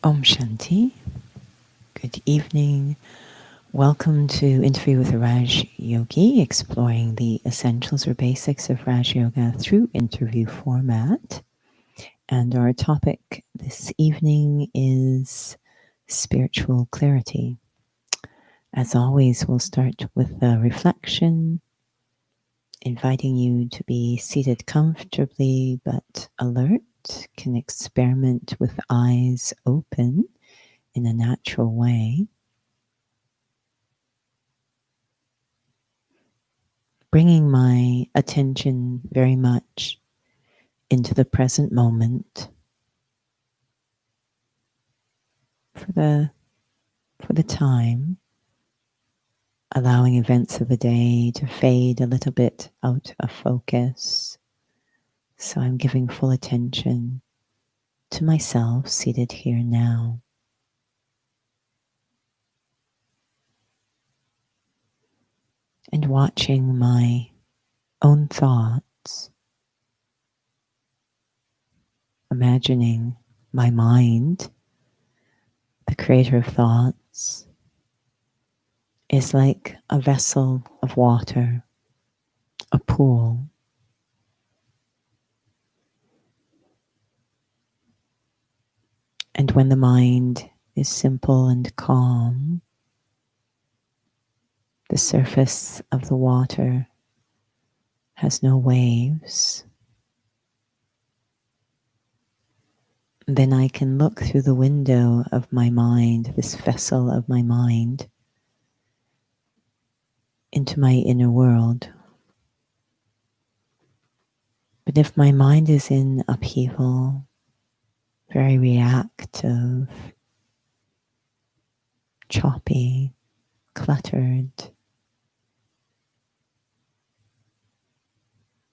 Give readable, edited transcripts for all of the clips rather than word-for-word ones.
Om Shanti. Good evening. Welcome to Interview with a Raj Yogi, exploring the essentials or basics of Raj Yoga through interview format. And our topic this evening is spiritual clarity. As always, we'll start with a reflection, inviting you to be seated comfortably but alert. Can experiment with eyes open in a natural way. Bringing my attention very much into the present moment for the time, allowing events of the day to fade a little bit out of focus. So I'm giving full attention to myself seated here now. And watching my own thoughts, imagining my mind, the creator of thoughts, is like a vessel of water, a pool. And when the mind is simple and calm, the surface of the water has no waves, then I can look through the window of my mind, this vessel of my mind, into my inner world. But if my mind is in upheaval, very reactive, choppy, cluttered,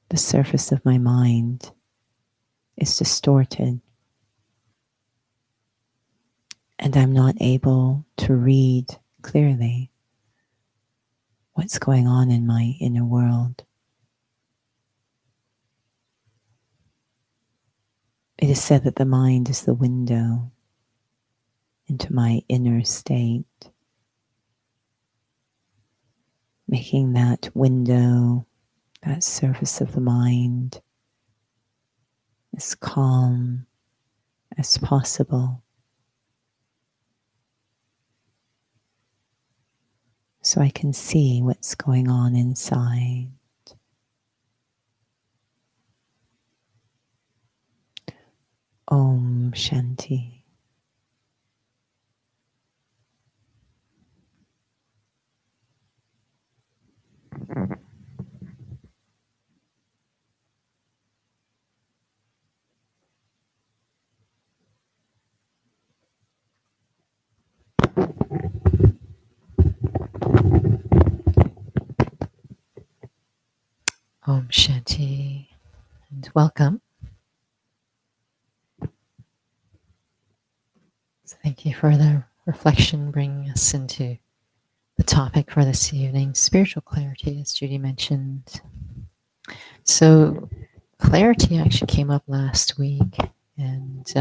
the surface of my mind is distorted, and I'm not able to read clearly what's going on in my inner world. It is said that the mind is the window into my inner state, making that window, that surface of the mind, as calm as possible, so I can see what's going on inside. Om Shanti. Om Shanti, and welcome. So thank you for the reflection, bringing us into the topic for this evening, spiritual clarity, as Judy mentioned. So clarity actually came up last week, and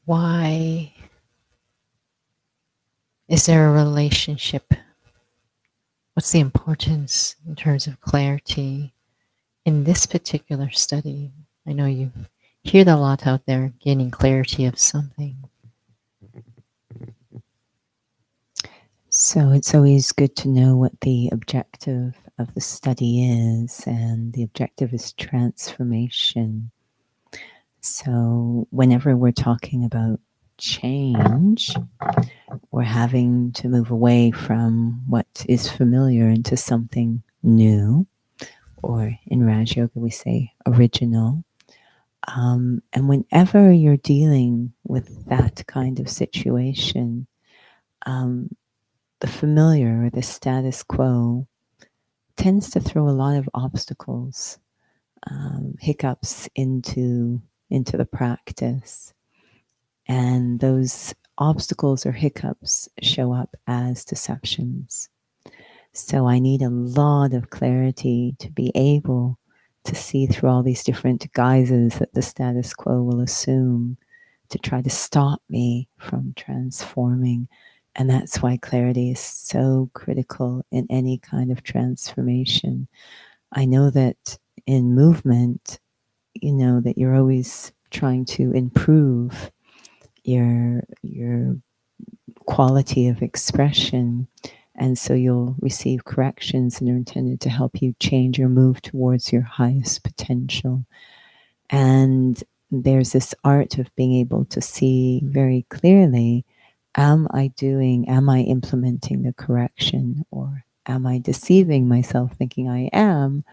why is there a relationship? What's the importance in terms of clarity in this particular study? I know you hear that a lot out there, gaining clarity of something. So it's always good to know what the objective of the study is, and the objective is transformation. So whenever we're talking about change, we're having to move away from what is familiar into something new, or in Raj Yoga we say original. And whenever you're dealing with that kind of situation, the familiar or the status quo tends to throw a lot of obstacles, hiccups into the practice. And those obstacles or hiccups show up as deceptions. So I need a lot of clarity to be able to see through all these different guises that the status quo will assume to try to stop me from transforming. And that's why clarity is so critical in any kind of transformation. I know that in movement, you know, that you're always trying to improve your quality of expression. And so you'll receive corrections and are intended to help you change or move towards your highest potential. And there's this art of being able to see very clearly, am I implementing the correction, or am I deceiving myself thinking I am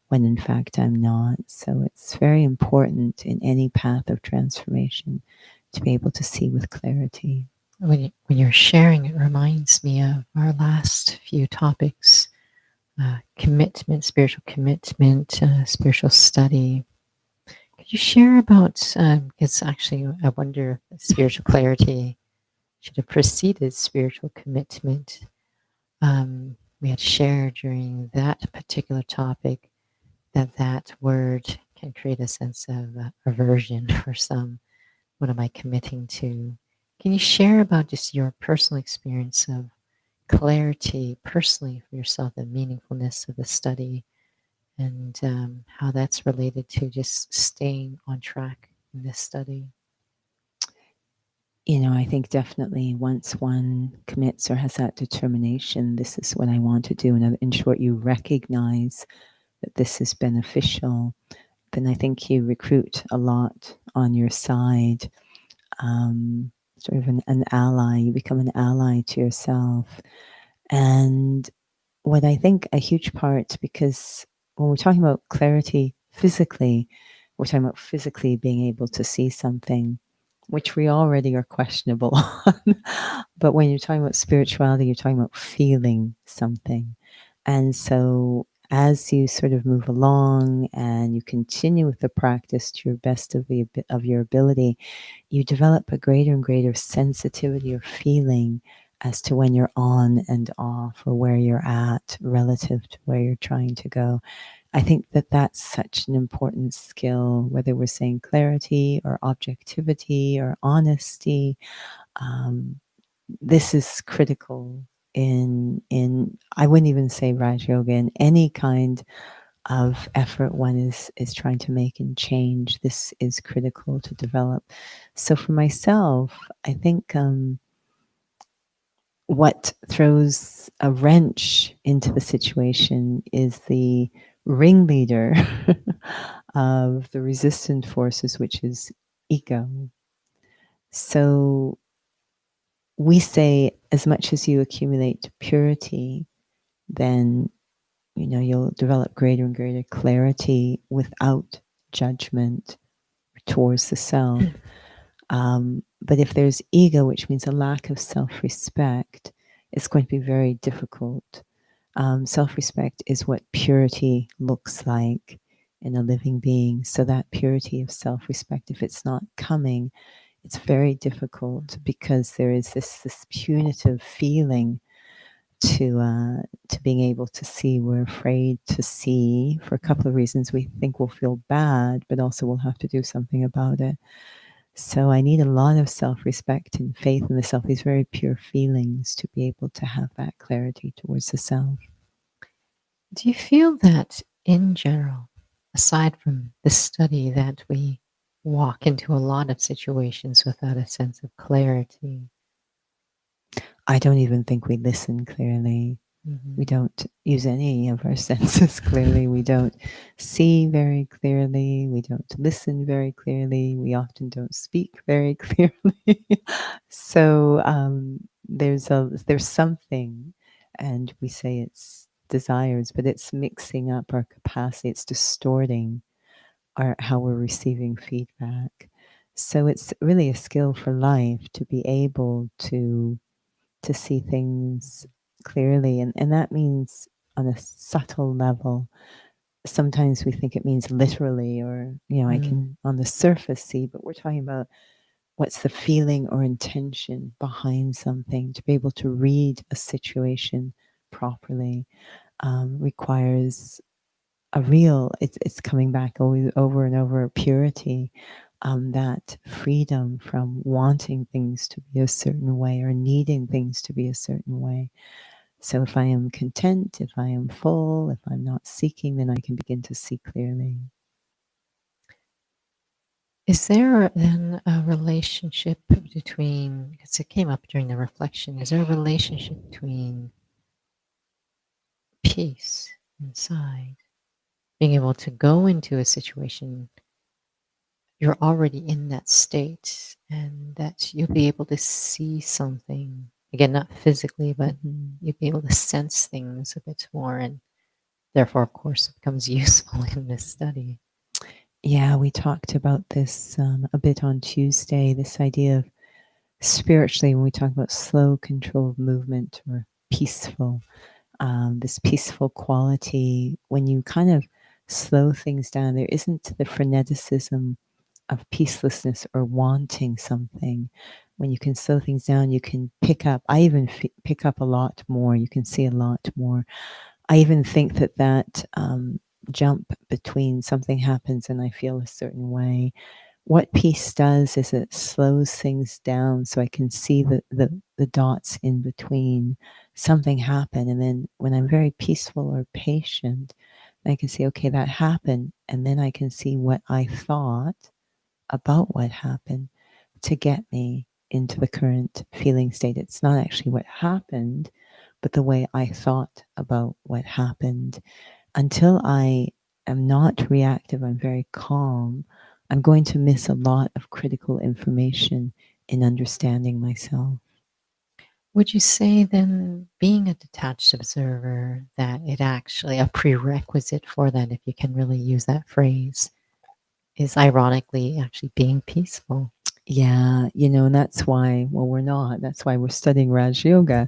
when in fact I'm not? So it's very important in any path of transformation to be able to see with clarity. When you're sharing, it reminds me of our last few topics: commitment, spiritual commitment, spiritual study. Could you share about, because actually I wonder if spiritual clarity should have preceded spiritual commitment. We had shared during that particular topic that word can create a sense of aversion for some. What am I committing to? Can you share about just your personal experience of clarity personally for yourself, the meaningfulness of the study, and how that's related to just staying on track in this study? You know, I think definitely once one commits or has that determination, this is what I want to do, and in short, you recognize that this is beneficial, then I think you recruit a lot on your side, sort of an ally. You become an ally to yourself. And what I think a huge part, because when we're talking about clarity physically, we're talking about physically being able to see something, which we already are questionable on. But when you're talking about spirituality, you're talking about feeling something. And so as you sort of move along and you continue with the practice to your best of your ability, you develop a greater and greater sensitivity or feeling as to when you're on and off, or where you're at relative to where you're trying to go. I think that that's such an important skill, whether we're saying clarity or objectivity or honesty. This is critical in I wouldn't even say Raj Yoga, in any kind of effort one is trying to make and change. This is critical to develop. So for myself, I think what throws a wrench into the situation is the ringleader of the resistant forces, which is ego. So we say, as much as you accumulate purity, then you'll develop greater and greater clarity without judgment towards the self. But if there's ego, which means a lack of self-respect, it's going to be very difficult. Self-respect is what purity looks like in a living being. So that purity of self-respect, if it's not coming, it's very difficult, because there is this punitive feeling to being able to see. We're afraid to see for a couple of reasons. We think we'll feel bad, but also we'll have to do something about it. So I need a lot of self-respect and faith in the self, these very pure feelings, to be able to have that clarity towards the self. Do you feel that in general, aside from the study, that we walk into a lot of situations without a sense of clarity? I don't even think we listen clearly. We don't use any of our senses clearly. We don't see very clearly. We don't listen very clearly. We often don't speak very clearly. So there's something, and we say it's desires, but it's mixing up our capacity. It's distorting how we're receiving feedback. So it's really a skill for life to be able to see things clearly. And that means on a subtle level. Sometimes we think it means literally, or, I can on the surface see, but we're talking about what's the feeling or intention behind something. To be able to read a situation properly requires a real, it's coming back always over and over, purity, that freedom from wanting things to be a certain way or needing things to be a certain way. So if I am content, if I am full, if I'm not seeking, then I can begin to see clearly. Is there then a relationship between, because it came up during the reflection, is there a relationship between peace inside, being able to go into a situation, you're already in that state, and that you'll be able to see something, again, not physically, but Mhm. you'll be able to sense things a bit more, and therefore, of course, it becomes useful in this study. Yeah, we talked about this a bit on Tuesday, this idea of spiritually, when we talk about slow, controlled movement or peaceful, this peaceful quality, when you kind of slow things down, there isn't the freneticism of peacelessness or wanting something. When you can slow things down, you can pick up. I even pick up a lot more. You can see a lot more. I even think that jump between something happens and I feel a certain way. What peace does is it slows things down so I can see the dots in between. Something happened, and then when I'm very peaceful or patient, I can see, okay, that happened, and then I can see what I thought about what happened to get me into the current feeling state. It's not actually what happened, but the way I thought about what happened. Until I am not reactive, I'm very calm, I'm going to miss a lot of critical information in understanding myself. Would you say then, being a detached observer, that it actually a prerequisite for that, if you can really use that phrase, is ironically actually being peaceful? Yeah, and that's why, well, we're not. That's why we're studying Raj Yoga.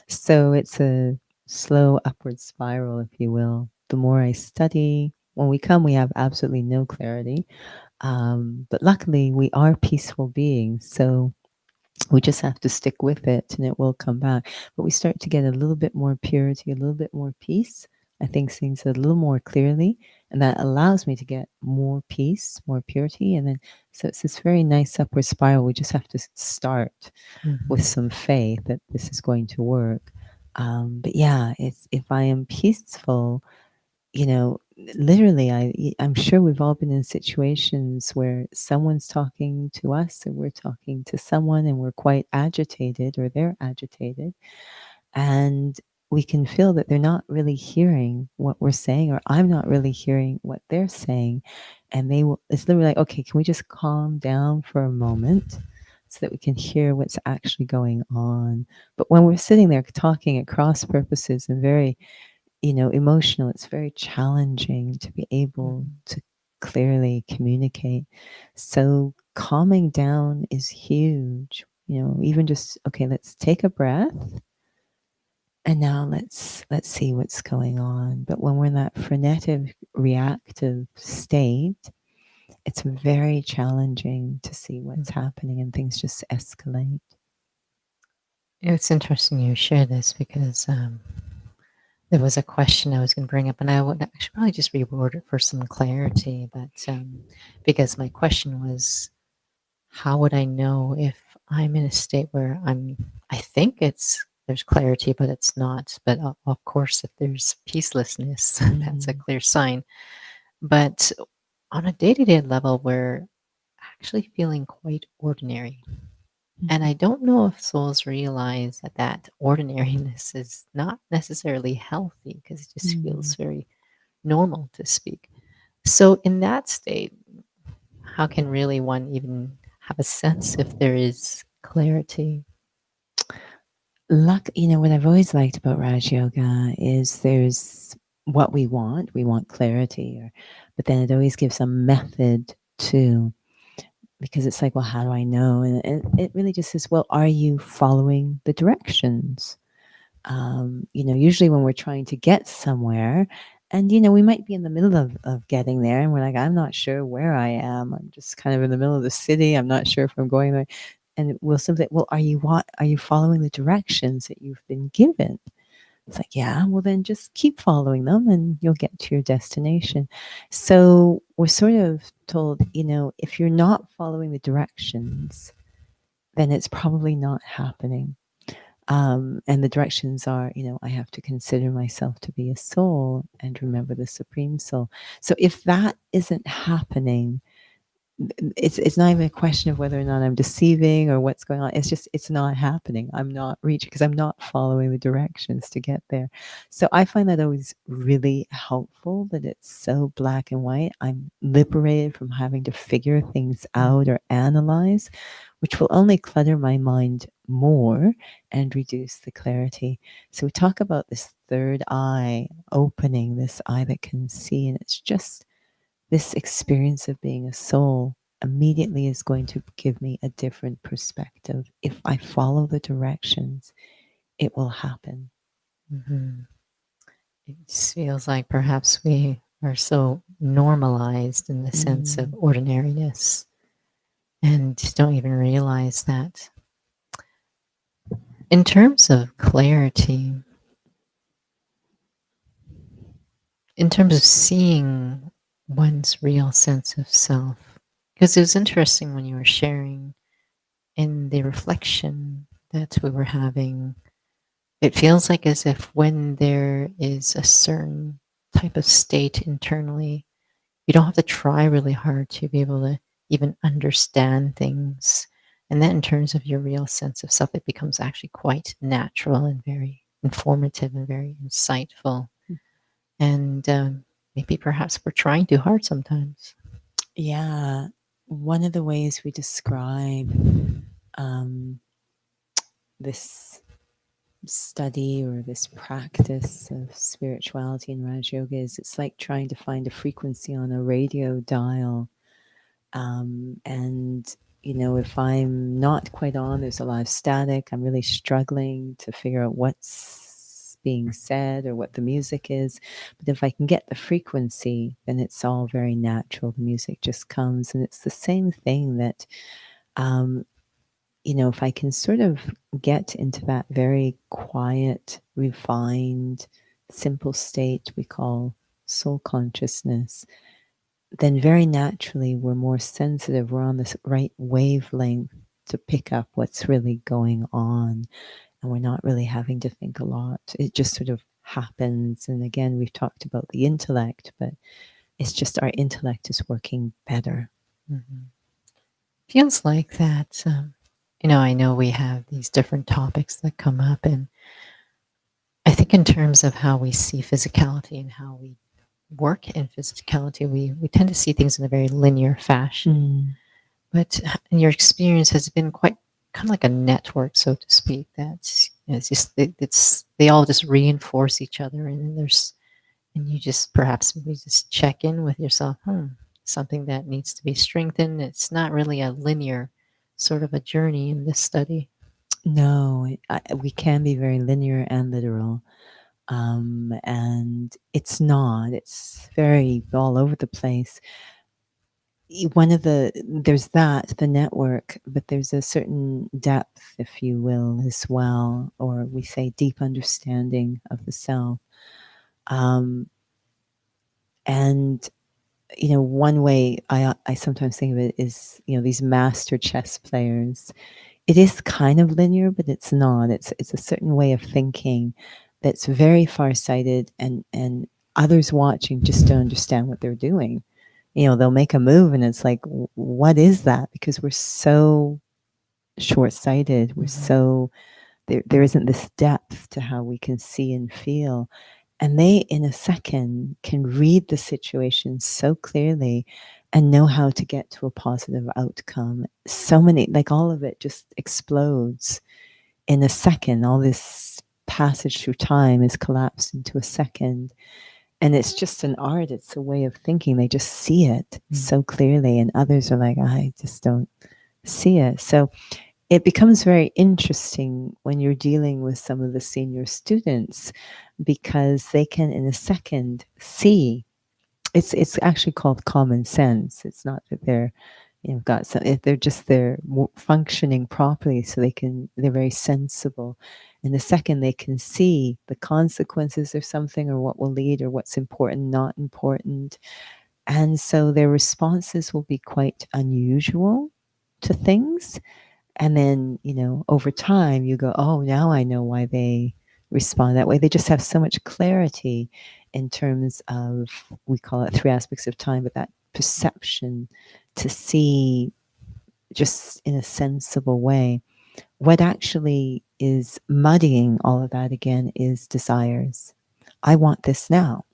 So it's a slow upward spiral, if you will. The more I study, when we come, we have absolutely no clarity. But luckily, we are peaceful beings. So we just have to stick with it and it will come back. But we start to get a little bit more purity, a little bit more peace. I think things a little more clearly, and that allows me to get more peace, more purity. And then, so it's this very nice upward spiral. We just have to start with Mhm. some faith that this is going to work. But yeah, it's if I am peaceful, you know, literally, I'm sure we've all been in situations where someone's talking to us or we're talking to someone and we're quite agitated or they're agitated. And we can feel that they're not really hearing what we're saying, or I'm not really hearing what they're saying. And it's literally like, okay, can we just calm down for a moment so that we can hear what's actually going on? But when we're sitting there talking at cross purposes and very emotional, it's very challenging to be able Mhm. to clearly communicate. So calming down is huge. Even just, okay, let's take a breath and now let's see what's going on. But when we're in that frenetic reactive state, it's very challenging to see what's Mhm. happening and things just escalate. It's interesting you share this, because there was a question I was going to bring up, and I should probably just reword it for some clarity. But because my question was, how would I know if I'm in a state where I think there's clarity, but it's not. But of course, if there's peacelessness, that's a Mhm. clear sign. But on a day-to-day level, we're actually feeling quite ordinary. And Mhm. I don't know if souls realize that that ordinariness is not necessarily healthy, because it just feels Mhm. very normal to speak. So, in that state, how can really one even have a sense if there is clarity? What I've always liked about Raj Yoga is there's what we want. We want clarity, but then it always gives a method too, because it's like, well, how do I know? And it really just says, well, are you following the directions? Usually when we're trying to get somewhere, and we might be in the middle of getting there, and we're like, I'm not sure where I am. I'm just kind of in the middle of the city. I'm not sure if I'm going there. And we'll simply, well, are you following the directions that you've been given? It's like, yeah, well, then just keep following them and you'll get to your destination. So we're sort of told, if you're not following the directions, then it's probably not happening. And the directions are, I have to consider myself to be a soul and remember the Supreme Soul. So if that isn't happening, it's not even a question of whether or not I'm deceiving or what's going on. It's just, it's not happening. I'm not reaching because I'm not following the directions to get there. So I find that always really helpful that it's so black and white. I'm liberated from having to figure things out or analyze, which will only clutter my mind more and reduce the clarity. So we talk about this third eye opening, this eye that can see, and it's just this experience of being a soul immediately is going to give me a different perspective. If I follow the directions, it will happen. Mm-hmm. It just feels like perhaps we are so normalized in the sense of ordinariness and don't even realize that. In terms of clarity, in terms of seeing one's real sense of self, because it was interesting when you were sharing in the reflection that we were having, it feels like as if when there is a certain type of state internally, you don't have to try really hard to be able to even understand things. And then in terms of your real sense of self, it becomes actually quite natural and very informative and very insightful. And maybe perhaps we're trying too hard sometimes. Yeah. One of the ways we describe this study or this practice of spirituality in Raj Yoga is it's like trying to find a frequency on a radio dial. And if I'm not quite on, there's a lot of static. I'm really struggling to figure out what's being said or what the music is. But if I can get the frequency, then it's all very natural. The music just comes. And it's the same thing that, if I can sort of get into that very quiet, refined, simple state we call soul consciousness, then very naturally we're more sensitive. We're on this right wavelength to pick up what's really going on. And we're not really having to think a lot. It just sort of happens. And again, we've talked about the intellect, but it's just our intellect is working better. Mm-hmm. Feels like that. I know we have these different topics that come up, and I think in terms of how we see physicality and how we work in physicality, we tend to see things in a very linear fashion. But in your experience has been quite kind of like a network, so to speak. That's it's just they all just reinforce each other, and then and you just perhaps maybe just check in with yourself. Something that needs to be strengthened. It's not really a linear sort of a journey in this study. No, we can be very linear and literal. And it's not. It's very all over the place. There's the network, but there's a certain depth, if you will, as well, or we say deep understanding of the self. And one way I sometimes think of it is, these master chess players. It is kind of linear, but it's not. It's a certain way of thinking that's very farsighted, and others watching just don't understand what they're doing. They'll make a move and it's like, what is that? Because we're so short-sighted. We're so there isn't this depth to how we can see and feel. And they, in a second, can read the situation so clearly and know how to get to a positive outcome. So many, like all of it just explodes in a second. All this passage through time is collapsed into a second. And it's just an art. It's a way of thinking. They just see it so clearly. And others are like, I just don't see it. So it becomes very interesting when you're dealing with some of the senior students because they can, in a second, see. It's actually called common sense. It's not that they're they're functioning properly, so they're very sensible, And the second they can see the consequences of something or what will lead or what's important, not important. And so their responses will be quite unusual to things. And then, over time you go, oh, now I know why they respond that way. They just have so much clarity in terms of, we call it 3 aspects of time, but that perception to see just in a sensible way. What actually is muddying all of that again is desires. I want this now,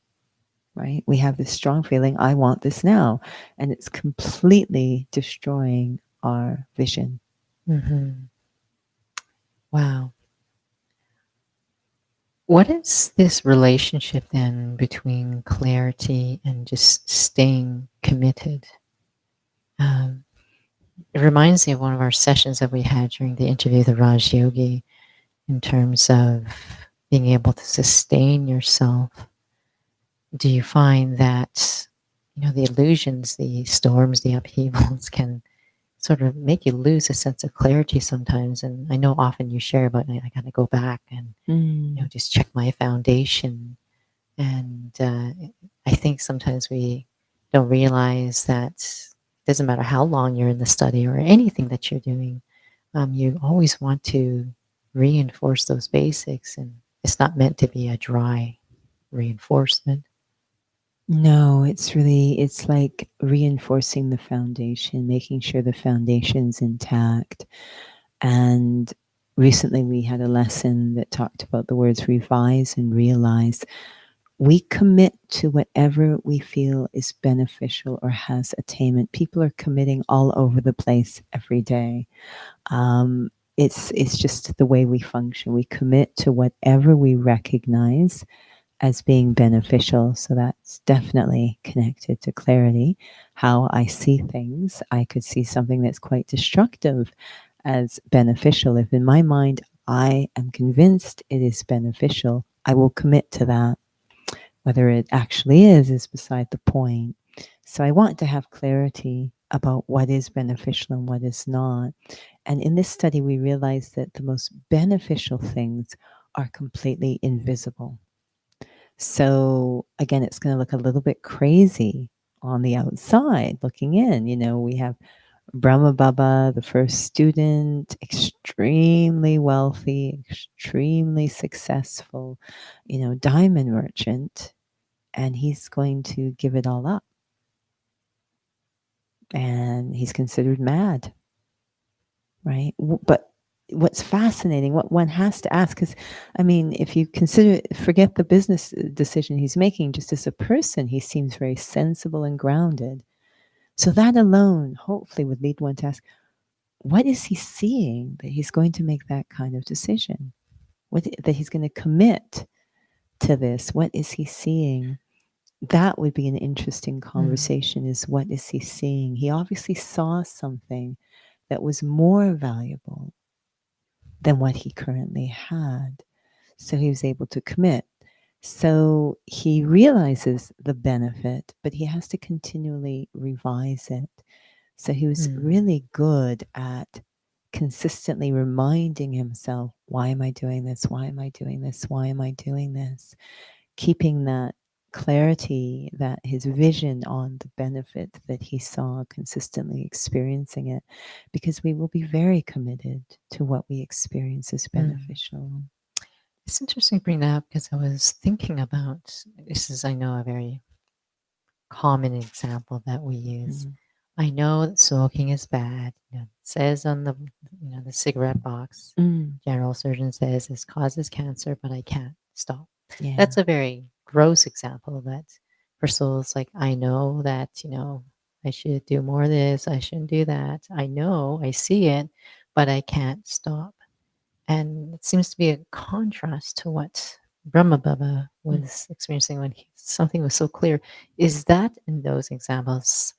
right? We have this strong feeling, I want this now. And it's completely destroying our vision. Mm-hmm. Wow. What is this relationship then between clarity and just staying committed? It reminds me of one of our sessions that we had during the interview, the Raj Yogi, in terms of being able to sustain yourself. Do you find that, the illusions, the storms, the upheavals can sort of make you lose a sense of clarity sometimes? And I know often you share about, I got to go back and, just check my foundation. And I think sometimes we don't realize that it doesn't matter how long you're in the study or anything that you're doing, you always want to reinforce those basics, and it's not meant to be a dry reinforcement. No, it's like reinforcing the foundation, making sure the foundation's intact. And recently we had a lesson that talked about the words revise and realize. We commit to whatever we feel is beneficial or has attainment. People are committing all over the place every day. It's just the way we function. We commit to whatever we recognize as being beneficial. So that's definitely connected to clarity. How I see things, I could see something that's quite destructive as beneficial. If in my mind I am convinced it is beneficial, I will commit to that. Whether it actually is beside the point. So I want to have clarity about what is beneficial and what is not. And in this study, we realized that the most beneficial things are completely invisible. So again, it's going to look a little bit crazy on the outside looking in. We have Brahma Baba, the first student, extremely wealthy, extremely successful, diamond merchant, and he's going to give it all up. And he's considered mad, right? But what's fascinating, what one has to ask, because if you forget the business decision he's making, just as a person, he seems very sensible and grounded. So that alone, hopefully, would lead one to ask, what is he seeing that he's going to make that kind of decision? That he's going to commit to this? What is he seeing? That would be an interesting conversation, is what is he seeing? He obviously saw something that was more valuable than what he currently had. So he was able to commit. So he realizes the benefit, but he has to continually revise it. So he was really good at consistently reminding himself, why am I doing this? Why am I doing this? Why am I doing this? Keeping that clarity, that his vision on the benefit that he saw, consistently experiencing it, because we will be very committed to what we experience as beneficial. It's interesting to bring that up, because I was thinking about, this is, I know, a very common example that we use. I know that smoking is bad. It says on the the cigarette box, general surgeon says this causes cancer, but I can't stop. Yeah. That's a very gross example. That for souls, like, I know that I should do more of this, I shouldn't do that. I know, I see it, but I can't stop. And it seems to be a contrast to what Brahma Baba was experiencing when something was so clear. Is that in those examples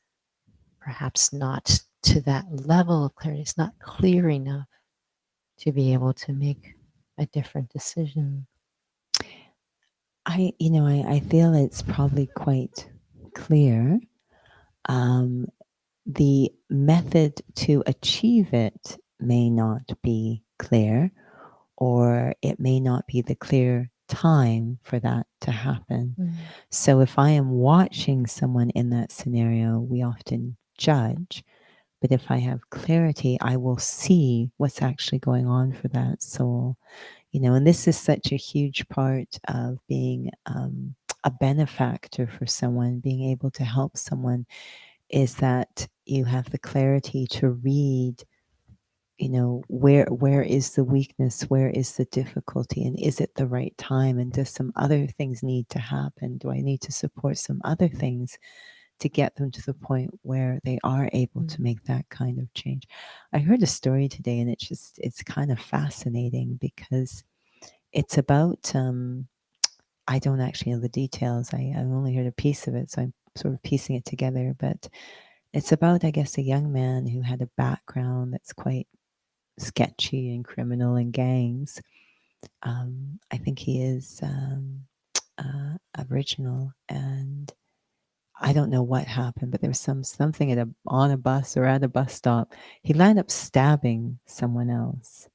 perhaps not to that level of clarity? It's not clear enough to be able to make a different decision. I feel it's probably quite clear. The method to achieve it may not be clear, or it may not be the clear time for that to happen. Mm. So if I am watching someone in that scenario, we often judge. But if I have clarity, I will see what's actually going on for that soul. And this is such a huge part of being a benefactor for someone, being able to help someone, is that you have the clarity to read, where is the weakness, where is the difficulty, and is it the right time, and does some other things need to happen? Do I need to support some other things to get them to the point where they are able to make that kind of change? I heard a story today, and it's kind of fascinating because it's about, I don't actually know the details. I've only heard a piece of it, so I'm sort of piecing it together. But it's about, I guess, a young man who had a background that's quite sketchy and criminal and gangs. I think he is Aboriginal, and I don't know what happened, but there was something on a bus or at a bus stop. He landed up stabbing someone else.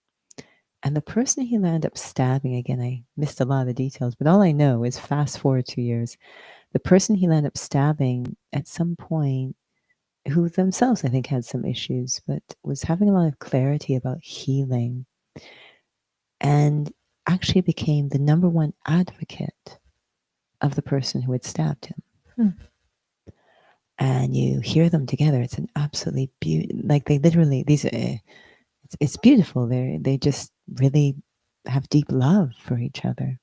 And the person he landed up stabbing, again, I missed a lot of the details, but all I know is fast forward 2 years, the person he landed up stabbing at some point, who themselves I think had some issues, but was having a lot of clarity about healing, and actually became the number one advocate of the person who had stabbed him. And you hear them together. It's an absolutely like they literally, it's beautiful. They just really have deep love for each other.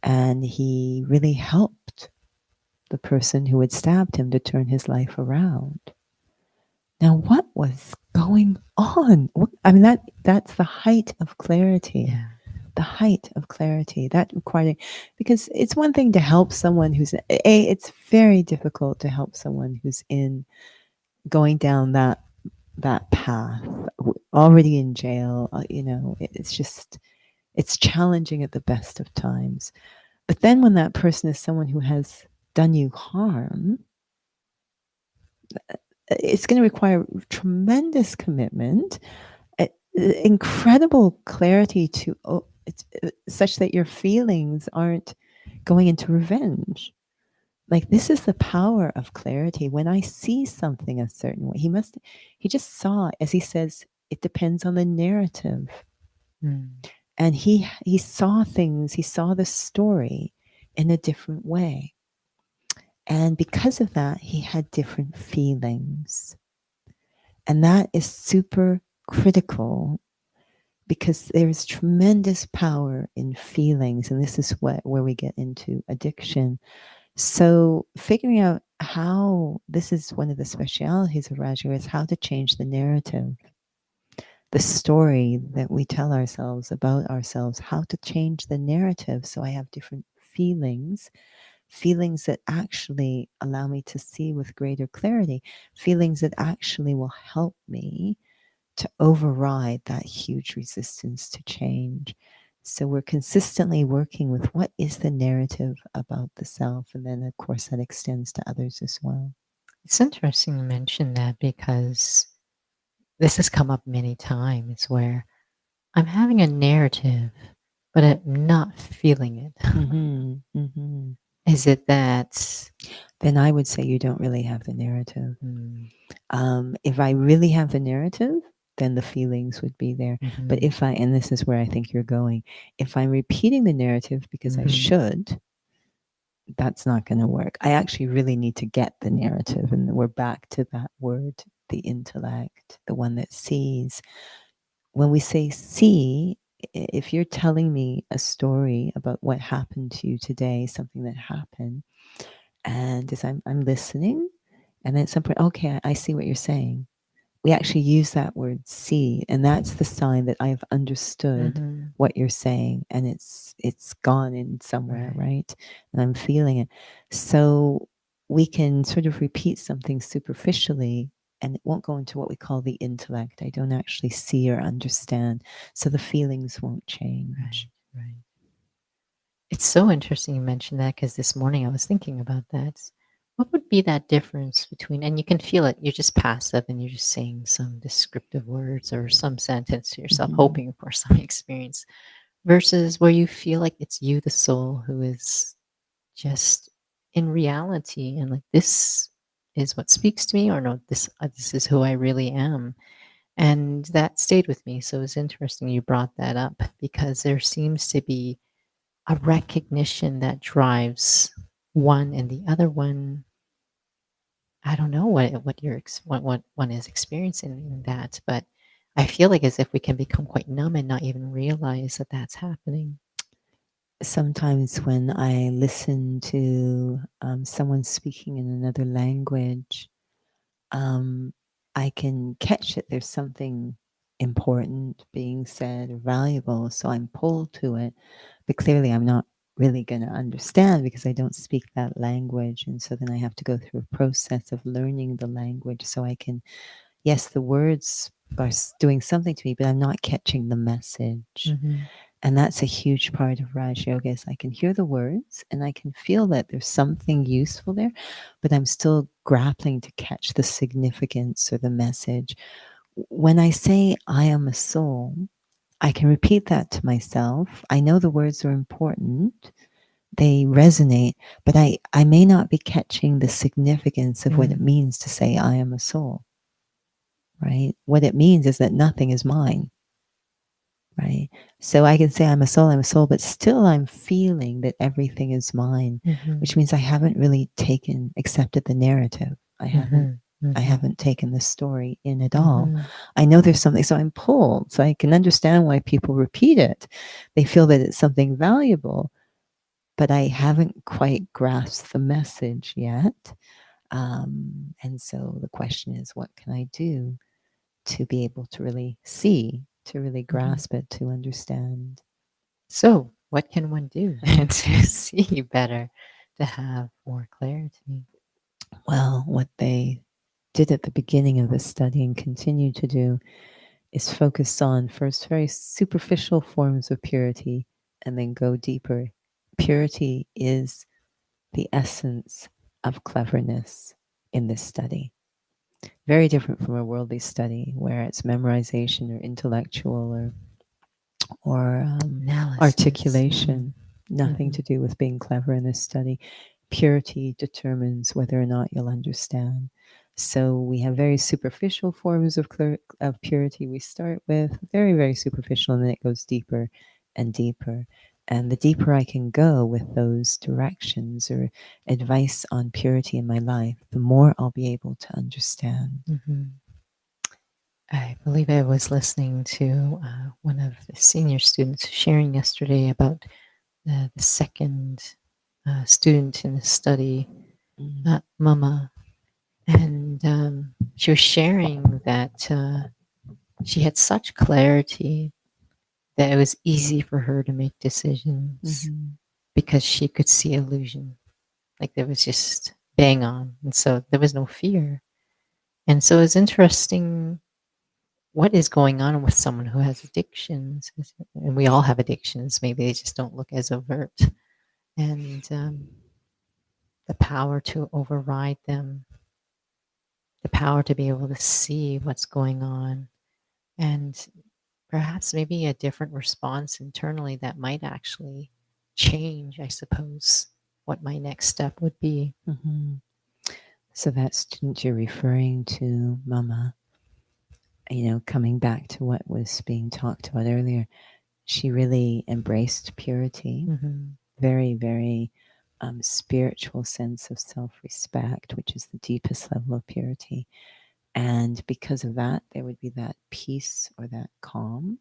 And he really helped the person who had stabbed him to turn his life around. Now, what was going on? I mean, that's the height of clarity. Yeah. The height of clarity that required, because it's one thing to help someone who's it's very difficult to help someone who's going down that path, already in jail. It's challenging at the best of times. But then when that person is someone who has done you harm, it's going to require tremendous commitment, incredible clarity such that your feelings aren't going into revenge. Like, this is the power of clarity. When I see something a certain way, he just saw, as he says, it depends on the narrative. And he saw things, he saw the story in a different way. And because of that, he had different feelings. And that is super critical, because there's tremendous power in feelings. And this is where we get into addiction. So figuring out how, this is one of the specialities of Raja, is how to change the narrative, the story that we tell ourselves about ourselves, how to change the narrative so I have different feelings that actually allow me to see with greater clarity, feelings that actually will help me to override that huge resistance to change. So we're consistently working with what is the narrative about the self, and then of course that extends to others as well. It's interesting you mention that, because this has come up many times where I'm having a narrative, but I'm not feeling it. Is it that? Then I would say you don't really have the narrative. If I really have the narrative, then the feelings would be there. But if and this is where I think you're going, if I'm repeating the narrative because I should, that's not going to work. I actually really need to get the narrative. And we're back to that word, the intellect, the one that sees. When we say see, if you're telling me a story about what happened to you today, something that happened, and as I'm listening, and then at some point, okay, I see what you're saying. We actually use that word see, and that's the sign that I've understood what you're saying, and it's gone in somewhere, right? And I'm feeling it. So we can sort of repeat something superficially, and it won't go into what we call the intellect. I don't actually see or understand, so the feelings won't change. Right. It's so interesting you mentioned that, because this morning I was thinking about that. What would be that difference between, and you can feel it, you're just passive and you're just saying some descriptive words or some sentence to yourself, hoping for some experience, versus where you feel like it's you, the soul, who is just in reality and like this is what speaks to me, or no, this is who I really am. And that stayed with me. So it's interesting you brought that up because there seems to be a recognition that drives one, and the other one, I don't know what one is experiencing in that, but I feel like as if we can become quite numb and not even realize that that's happening. Sometimes when I listen to someone speaking in another language, um, I can catch that there's something important being said or valuable, so I'm pulled to it. But clearly, I'm not really going to understand because I don't speak that language. And so then I have to go through a process of learning the language so I can, yes, the words are doing something to me, but I'm not catching the message. Mm-hmm. And that's a huge part of Raj Yoga is I can hear the words and I can feel that there's something useful there, but I'm still grappling to catch the significance or the message. When I say I am a soul, I can repeat that to myself. I know the words are important. They resonate, but I may not be catching the significance of what it means to say I am a soul, right? What it means is that nothing is mine. Right. So I can say I'm a soul, but still I'm feeling that everything is mine, which means I haven't really accepted the narrative. I haven't taken the story in at all. I know there's something, so I'm pulled. So I can understand why people repeat it. They feel that it's something valuable, but I haven't quite grasped the message yet. And so the question is, what can I do to be able to really see, to really grasp it, to understand? So, what can one do to see better, to have more clarity? Well, what they did at the beginning of the study and continue to do is focus on first very superficial forms of purity and then go deeper. Purity is the essence of cleverness in this study. Very different from a worldly study where it's memorization or intellectual or articulation. Nothing to do with being clever in this study. Purity determines whether or not you'll understand. So we have very superficial forms of purity. We start with very, very superficial, and then it goes deeper and deeper. And the deeper I can go with those directions or advice on purity in my life, the more I'll be able to understand. I believe I was listening to one of the senior students sharing yesterday about the second student in the study, Mama. And she was sharing that she had such clarity that it was easy for her to make decisions because she could see illusion. Like there was just bang on. And so there was no fear. And so it's interesting what is going on with someone who has addictions. And we all have addictions. Maybe they just don't look as overt. And the power to override them, the power to be able to see what's going on, and perhaps maybe a different response internally that might actually change, I suppose, what my next step would be. So that student you're referring to, Mama, coming back to what was being talked about earlier, she really embraced purity, very, very spiritual sense of self-respect, which is the deepest level of purity. And because of that, there would be that peace or that calm,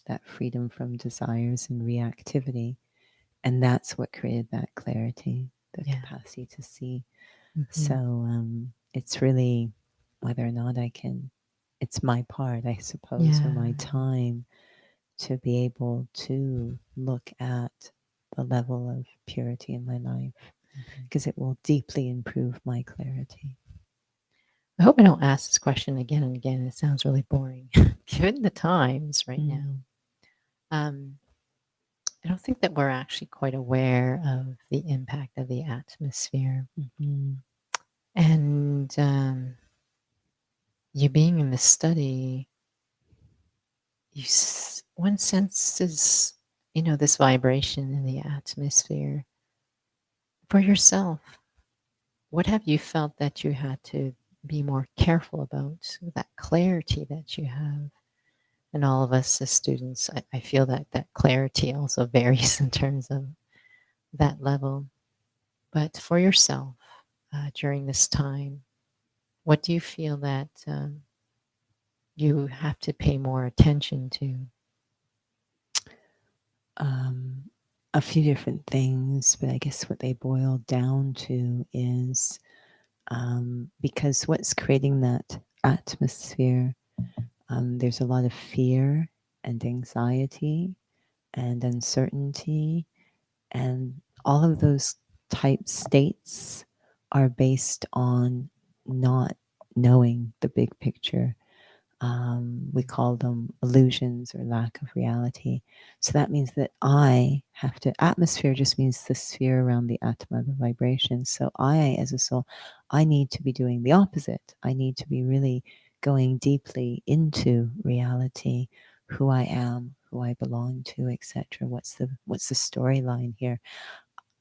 that freedom from desires and reactivity. And that's what created that clarity, the capacity to see. So it's really whether or not it's my part, I suppose, or my time to be able to look at the level of purity in my life because it will deeply improve my clarity. I hope I don't ask this question again and again. It sounds really boring. Given the times right now, I don't think that we're actually quite aware of the impact of the atmosphere. And you being in this study, one senses this vibration in the atmosphere for yourself. What have you felt that you had to be more careful about? That clarity that you have. And all of us as students, I feel that that clarity also varies in terms of that level. But for yourself, during this time, what do you feel that you have to pay more attention to? A few different things, but I guess what they boil down to is because what's creating that atmosphere, there's a lot of fear and anxiety and uncertainty, and all of those type states are based on not knowing the big picture. We call them illusions or lack of reality. So that means that I have to, atmosphere just means the sphere around the atom of the vibration. So I, as a soul, I need to be doing the opposite. I need to be really going deeply into reality, who I am, who I belong to, etc. What's the storyline here?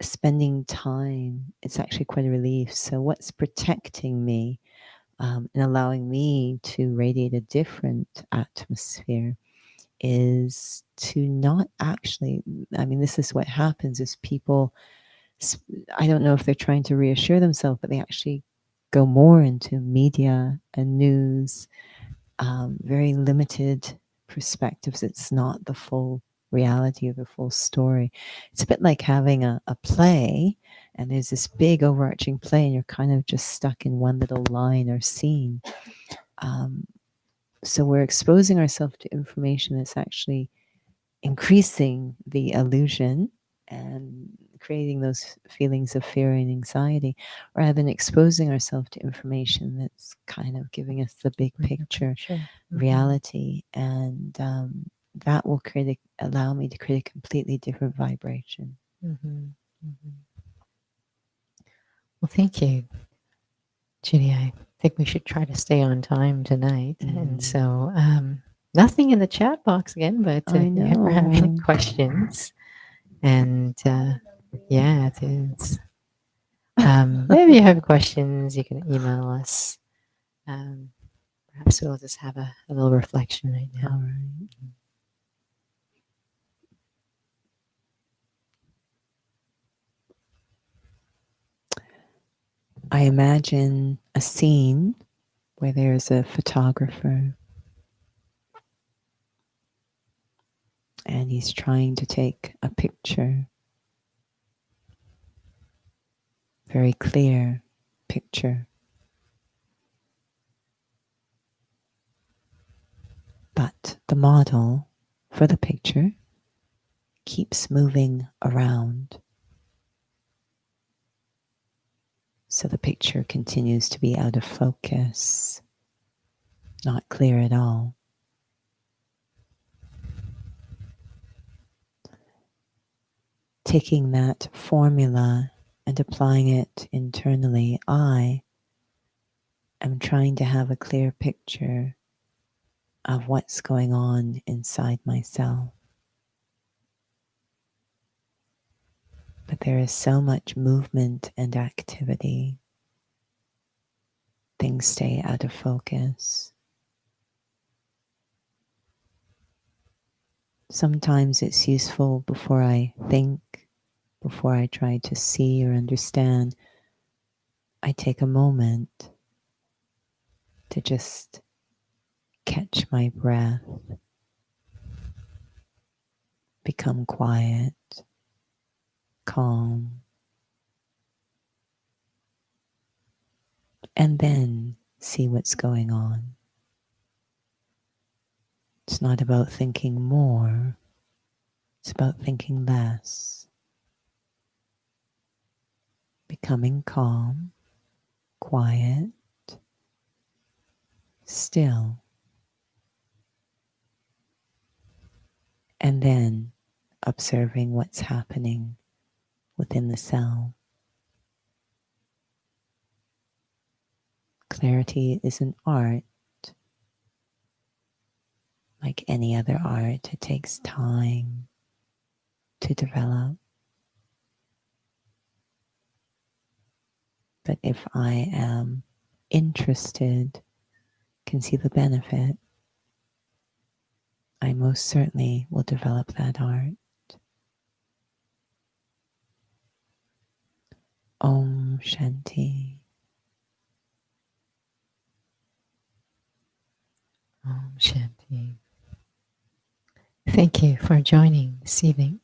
Spending time, it's actually quite a relief. So what's protecting me and allowing me to radiate a different atmosphere is to not actually, I mean, this is what happens is people, I don't know if they're trying to reassure themselves, but they actually go more into media and news, very limited perspectives. It's not the full reality of the full story. It's a bit like having a play, and there's this big overarching play, and you're kind of just stuck in one little line or scene. So we're exposing ourselves to information that's actually increasing the illusion and creating those feelings of fear and anxiety, rather than exposing ourselves to information that's kind of giving us the big picture reality. And that will allow me to create a completely different vibration. Well, thank you, Judy. I think we should try to stay on time tonight. And so, nothing in the chat box again, but if you ever have any questions, and yeah, it is. Maybe you have questions, you can email us. Perhaps we'll just have a little reflection right now. All right. I imagine a scene where there's a photographer and he's trying to take a picture, very clear picture. But the model for the picture keeps moving around. So the picture continues to be out of focus, not clear at all. Taking that formula and applying it internally, I am trying to have a clear picture of what's going on inside myself. But there is so much movement and activity. Things stay out of focus. Sometimes it's useful before I think, before I try to see or understand, I take a moment to just catch my breath, become quiet, calm, and then see what's going on. It's not about thinking more, it's about thinking less. Becoming calm, quiet, still, and then observing what's happening within the cell. Clarity is an art. Like any other art, it takes time, to develop. But if I am interested, can see the benefit, I most certainly will develop that art. Om Shanti. Om Shanti. Thank you for joining this evening.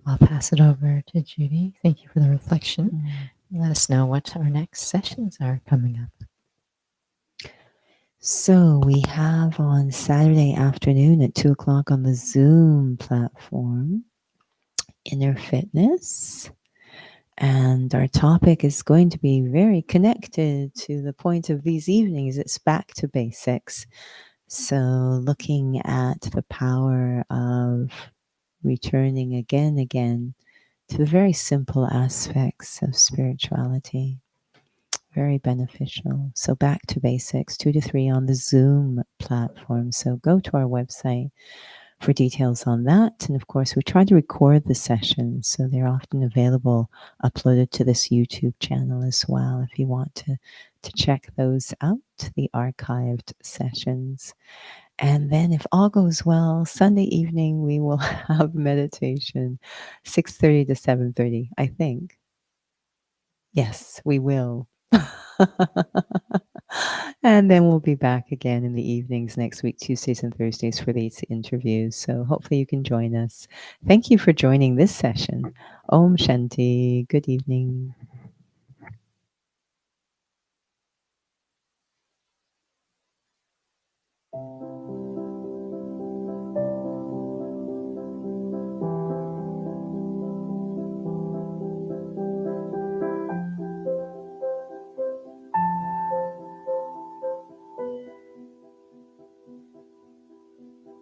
I'll pass it over to Judy. Thank you for the reflection. Let us know what our next sessions are coming up. So we have on Saturday afternoon at 2:00 on the Zoom platform, Inner Fitness. And our topic is going to be very connected to the point of these evenings. It's back to basics. So looking at the power of returning again to the very simple aspects of spirituality. Very beneficial. So back to basics, 2 to 3 on the Zoom platform. So go to our website for details on that. And of course, we try to record the sessions, so they're often available, uploaded to this YouTube channel as well, if you want to check those out, the archived sessions. And then if all goes well, Sunday evening, we will have meditation, 6:30 to 7:30, I think. Yes, we will. And then we'll be back again in the evenings next week, Tuesdays and Thursdays, for these interviews. So hopefully you can join us. Thank you for joining this session. Om Shanti. Good evening.